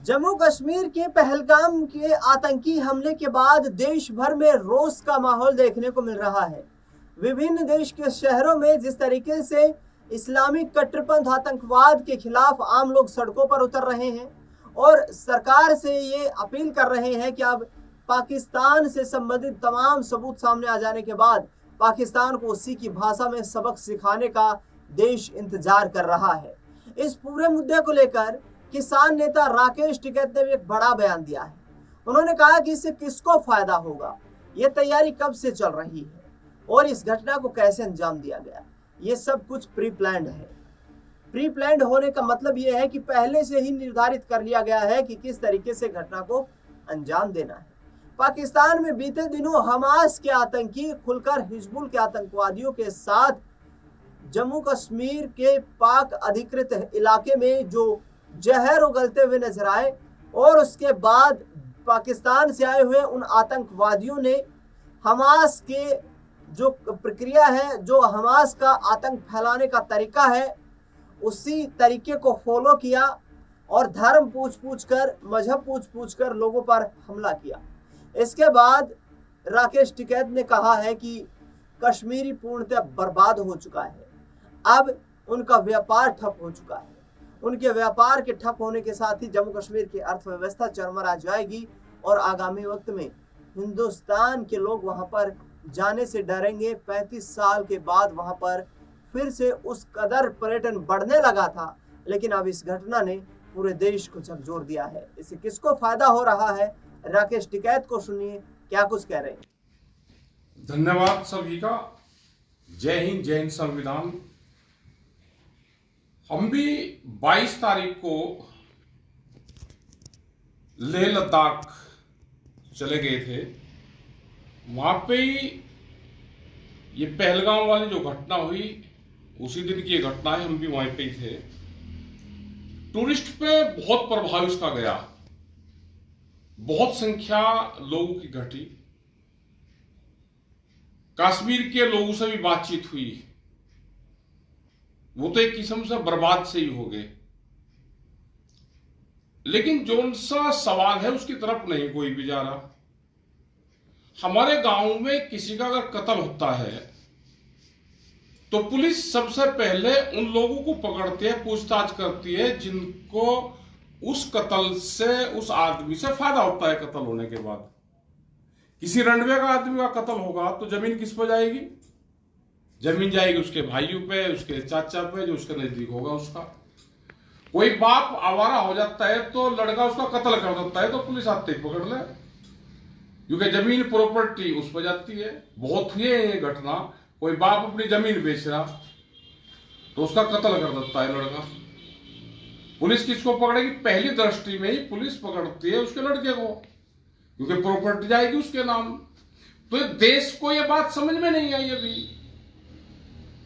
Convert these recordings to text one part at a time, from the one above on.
जम्मू कश्मीर के पहलगाम के आतंकी हमले के बाद देश भर में रोष का माहौल देखने को मिल रहा है। विभिन्न देश के शहरों में जिस तरीके से इस्लामिक कट्टरपंथ आतंकवाद के खिलाफ आम लोग सड़कों पर उतर रहे हैं और सरकार से ये अपील कर रहे हैं कि अब पाकिस्तान से संबंधित तमाम सबूत सामने आ जाने के बाद पाकिस्तान को उसी की भाषा में सबक सिखाने का देश इंतजार कर रहा है। इस पूरे मुद्दे को लेकर किसान नेता राकेश टिकैत ने भी एक बड़ा बयान दिया है। उन्होंने कहा कि इससे किसको फायदा होगा, ये तैयारी कब से चल रही है और इस घटना को कैसे अंजाम दिया गया। ये सब कुछ प्री प्लान्ड है। प्री प्लान्ड होने का मतलब ये है कि पहले से ही निर्धारित कर लिया गया है कि किस तरीके से घटना को अंजाम देना है। पाकिस्तान में बीते दिनों हमास के आतंकी खुलकर हिजबुल के आतंकवादियों के साथ जम्मू कश्मीर के पाक अधिकृत इलाके में जो जहर उगलते हुए नजर आए और उसके बाद पाकिस्तान से आए हुए उन आतंकवादियों ने हमास के जो प्रक्रिया है, जो हमास का आतंक फैलाने का तरीका है, उसी तरीके को फॉलो किया और धर्म पूछ कर, मजहब पूछ कर लोगों पर हमला किया। इसके बाद राकेश टिकैत ने कहा है कि कश्मीरी पूर्णतः बर्बाद हो चुका है। अब उनका व्यापार ठप हो चुका है। उनके व्यापार के ठप होने के साथ ही जम्मू कश्मीर की अर्थव्यवस्था चरमरा जाएगी और आगामी वक्त में हिंदुस्तान के लोग वहां पर जाने से डरेंगे। 35 साल के बाद वहां पर फिर से उस कदर पर्यटन बढ़ने लगा था, लेकिन अब इस घटना ने पूरे देश को झकझोर दिया है। इससे किसको फायदा हो रहा है, राकेश टिकैत को सुनिए क्या कुछ कह रहे हैं। धन्यवाद सभी का। जय हिंद, जय हिंद संविधान। हम भी 22 तारीख को लेह लद्दाख चले गए थे। वहां पे ही ये पहलगाम वाली जो घटना हुई, उसी दिन की ये घटना है। हम भी वहीं पे ही थे। टूरिस्ट पे बहुत प्रभाव इसका गया, बहुत संख्या लोगों की घटी। कश्मीर के लोगों से भी बातचीत हुई, वो तो एक किस्म से बर्बाद से ही हो गए। लेकिन जो सा सवाल है उसकी तरफ नहीं कोई भी जा रहा। हमारे गांव में किसी का अगर कत्ल होता है तो पुलिस सबसे पहले उन लोगों को पकड़ती है, पूछताछ करती है जिनको उस कत्ल से, उस आदमी से फायदा होता है। कत्ल होने के बाद किसी रंडवे का आदमी का कत्ल होगा तो जमीन किस पर जाएगी? जमीन जाएगी उसके भाइयों पे, उसके चाचा पे, जो उसके नजदीक होगा उसका। कोई बाप आवारा हो जाता है तो लड़का उसका कत्ल कर देता है तो पुलिस आते ही पकड़ ले, क्योंकि जमीन प्रॉपर्टी उस पर जाती है। बहुत हुई है ये घटना। कोई बाप अपनी जमीन बेच रहा तो उसका कत्ल कर देता है लड़का। पुलिस किसको पकड़ेगी? पहली दृष्टि में ही पुलिस पकड़ती है उसके लड़के को, क्योंकि प्रॉपर्टी जाएगी उसके नाम। तो देश को यह बात समझ में नहीं आई अभी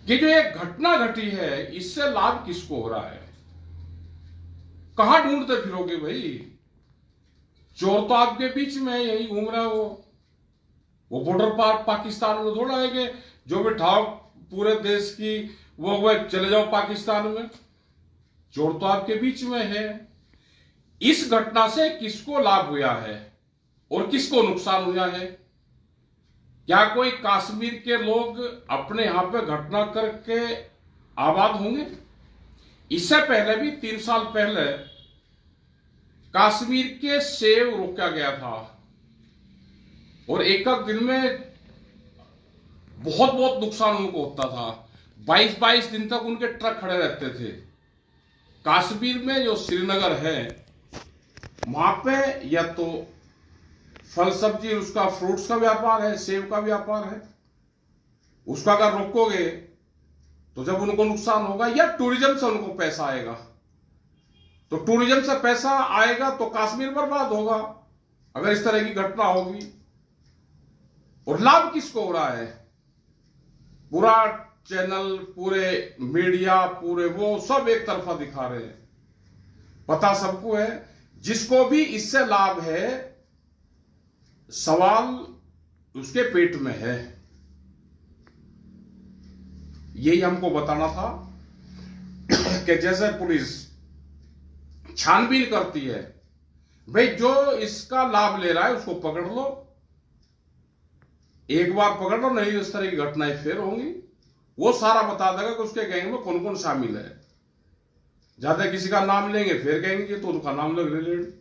कि जो एक घटना घटी है इससे लाभ किसको हो रहा है। कहां ढूंढते फिरोगे भाई? चोर तो आपके बीच में यही घूम रहा है। वो बॉर्डर पार पाकिस्तान में थोड़ा है कि जो भी ठाव पूरे देश की वो चले जाओ पाकिस्तान में। चोर तो आपके बीच में है। इस घटना से किसको लाभ हुआ है और किसको नुकसान हुआ है? क्या कोई कश्मीर के लोग अपने यहां पे घटना करके आबाद होंगे? इससे पहले भी 3 साल पहले कश्मीर के सेब रोका गया था और एक दिन में बहुत बहुत नुकसान उनको होता था। 22-22 दिन तक उनके ट्रक खड़े रहते थे। कश्मीर में जो श्रीनगर है वहां पे या तो फल सब्जी, उसका फ्रूट्स का व्यापार है, सेब का व्यापार है। उसका अगर रोकोगे तो जब उनको नुकसान होगा, या टूरिज्म से उनको पैसा आएगा, तो टूरिज्म से पैसा आएगा तो कश्मीर बर्बाद होगा अगर इस तरह की घटना होगी। और लाभ किसको हो रहा है? पूरा चैनल, पूरे मीडिया, पूरे वो सब एक तरफा दिखा रहे हैं। पता सबको है, जिसको भी इससे लाभ है, सवाल उसके पेट में है। यही हमको बताना था कि जैसे पुलिस छानबीन करती है भाई जो इसका लाभ ले रहा है उसको पकड़ लो, एक बार पकड़ लो, नहीं इस तरह की घटनाएं फिर होंगी। वो सारा बता देगा कि उसके गैंग में कौन कौन शामिल है। ज्यादा किसी का नाम लेंगे फिर कहेंगे तो उनका नाम लग रिलेटेड।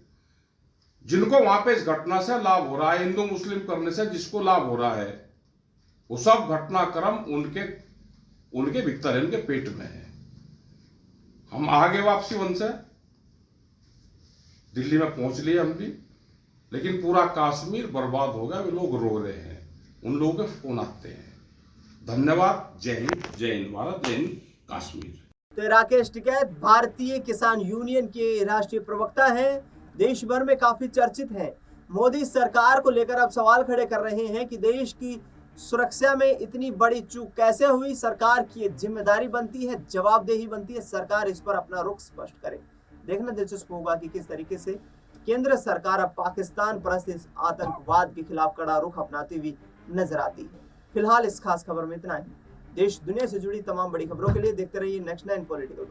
जिनको वहां पे इस घटना से लाभ हो रहा है, हिंदू मुस्लिम करने से जिसको लाभ हो रहा है, वो सब घटनाक्रम उनके भीतर है, उनके पेट में है। हम आगे वापसी वन से दिल्ली में पहुंच लिए हम भी, लेकिन पूरा कश्मीर बर्बाद हो गया। वे लोग रो रहे हैं, उन लोगों के फोन आते हैं। धन्यवाद। जय हिंद भारत, जय हिंद कश्मीर। तो राकेश टिकैत भारतीय किसान यूनियन के राष्ट्रीय प्रवक्ता हैं, देश भर में काफी चर्चित हैं। मोदी सरकार को लेकर अब सवाल खड़े कर रहे हैं कि देश की सुरक्षा में इतनी बड़ी चूक कैसे हुई। सरकार की जिम्मेदारी बनती है, जवाबदेही बनती है, सरकार इस पर अपना रुख स्पष्ट करे। देखना दिलचस्प होगा कि किस तरीके से केंद्र सरकार अब पाकिस्तान परस्त इस आतंकवाद के खिलाफ कड़ा रुख अपनाती हुई नजर आती है। फिलहाल इस खास खबर में इतना ही। देश दुनिया से जुड़ी तमाम बड़ी खबरों के लिए देखते रहिए नेक्स्ट 9 पॉलिटिकल।